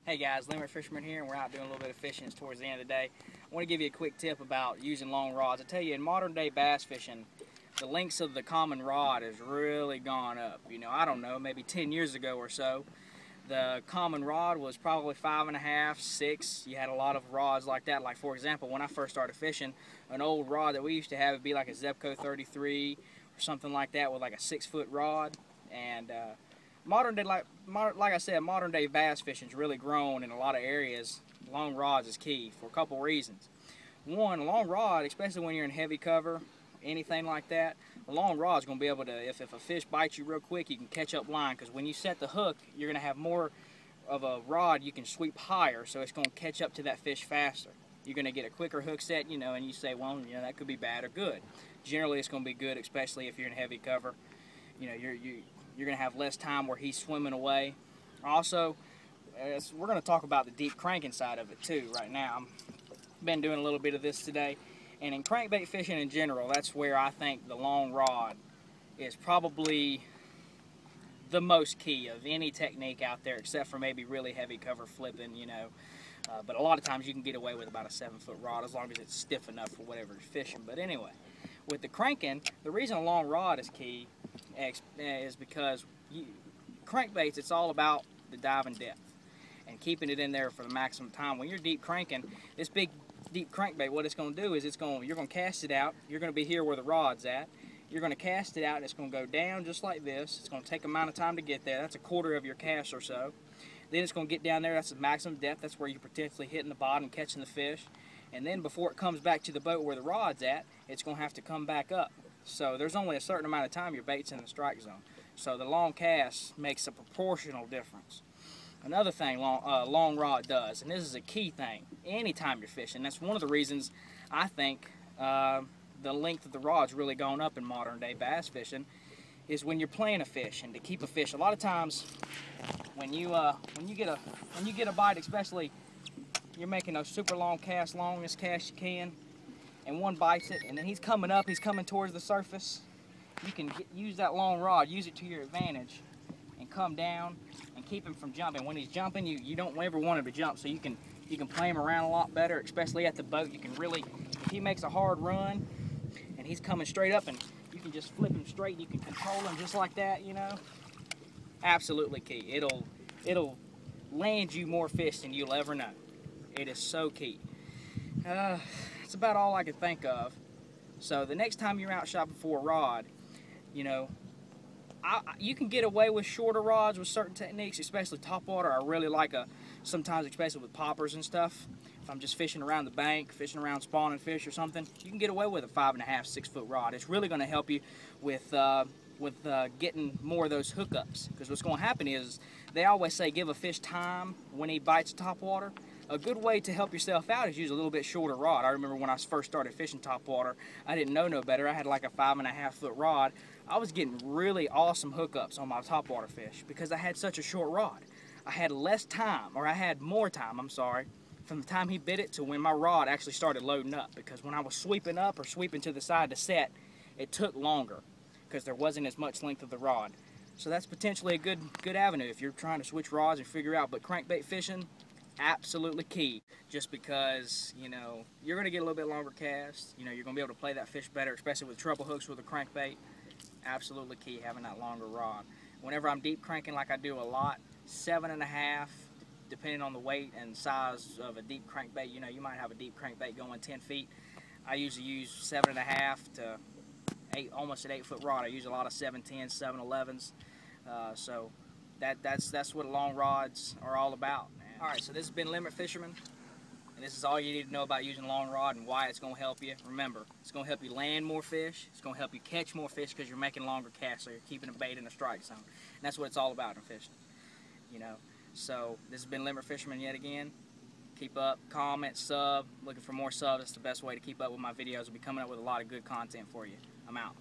Hey guys, Limerick Fisherman here, and we're out doing a little bit of fishing. It's towards the end of the day. I want to give you a quick tip about using long rods. I tell you, in modern day bass fishing, the lengths of the common rod has really gone up. You know, I don't know, maybe 10 years ago or so, the common rod was probably 5.5, 6. You had a lot of rods like that. Like for example, when I first started fishing, an old rod that we used to have would be like a Zebco 33 or something like that with like a 6-foot rod. And modern day, like I said, modern day bass fishing's really grown in a lot of areas. Long rods is key for a couple reasons. One, a long rod, especially when you're in heavy cover, anything like that, a long rod's going to be able to, if a fish bites you real quick, you can catch up line, because when you set the hook, you're going to have more of a rod you can sweep higher, so it's going to catch up to that fish faster. You're going to get a quicker hook set, you know, and you say, well, you know, that could be bad or good. Generally, it's going to be good, especially if you're in heavy cover. You know, you're going to have less time where he's swimming away. Also, we're going to talk about the deep cranking side of it too right now. I've been doing a little bit of this today. And in crankbait fishing in general, that's where I think the long rod is probably the most key of any technique out there, except for maybe really heavy cover flipping, you know. But a lot of times you can get away with about a 7-foot rod as long as it's stiff enough for whatever you're fishing. But anyway, with the cranking, the reason a long rod is key is because crankbaits, it's all about the diving depth and keeping it in there for the maximum time. When you're deep cranking, this big deep crankbait, what it's going to do is you're going to cast it out. You're going to be here where the rod's at. You're going to cast it out, and it's going to go down just like this. It's going to take amount of time to get there. That's a quarter of your cast or so. Then it's going to get down there. That's the maximum depth. That's where you're potentially hitting the bottom and catching the fish. And then before it comes back to the boat where the rod's at, it's going to have to come back up. So there's only a certain amount of time your bait's in the strike zone. So the long cast makes a proportional difference. Another thing long rod does, and this is a key thing, anytime you're fishing, that's one of the reasons I think the length of the rod's really gone up in modern day bass fishing, is when you're playing a fish and to keep a fish. A lot of times when you get a bite, especially you're making a super long cast, longest cast you can, and one bites it, and then he's coming up, he's coming towards the surface. You can use that long rod, use it to your advantage, and come down and keep him from jumping. When he's jumping, you don't ever want him to jump, so you can play him around a lot better, especially at the boat. You can really, if he makes a hard run and he's coming straight up, and you can just flip him straight, and you can control him just like that, you know. Absolutely key. It'll land you more fish than you'll ever know. It is so key. That's about all I could think of. So the next time you're out shopping for a rod, you know, you can get away with shorter rods with certain techniques, especially topwater. I really like sometimes, especially with poppers and stuff. If I'm just fishing around the bank, fishing around spawning fish or something, you can get away with a 5.5, 6-foot rod. It's really going to help you with getting more of those hookups. Because what's going to happen is, they always say give a fish time when he bites topwater. A good way to help yourself out is use a little bit shorter rod. I remember when I first started fishing topwater, I didn't know no better. I had like a 5.5-foot rod. I was getting really awesome hookups on my topwater fish because I had such a short rod. I had less time, or I had more time, I'm sorry, from the time he bit it to when my rod actually started loading up. Because when I was sweeping up or sweeping to the side to set, it took longer because there wasn't as much length of the rod. So that's potentially a good avenue if you're trying to switch rods and figure out. But crankbait fishing, absolutely key, just because, you know, you're going to get a little bit longer cast. You know, you're going to be able to play that fish better, especially with treble hooks with a crankbait. Absolutely key, having that longer rod. Whenever I'm deep cranking like I do a lot, 7.5, depending on the weight and size of a deep crankbait. You know, you might have a deep crankbait going 10 feet. I usually use 7.5 to 8, almost an 8-foot rod. I use a lot of 7.10s, 7.11s. So that's what long rods are all about, man. All right, so this has been Limerick Fisherman, and this is all you need to know about using long rod and why it's going to help you. Remember, it's going to help you land more fish. It's going to help you catch more fish because you're making longer casts, so you're keeping a bait in the strike zone. And that's what it's all about in fishing, you know. So this has been Limerick Fisherman yet again. Keep up, comment, sub. Looking for more subs. That's the best way to keep up with my videos. I'll be coming up with a lot of good content for you. I'm out.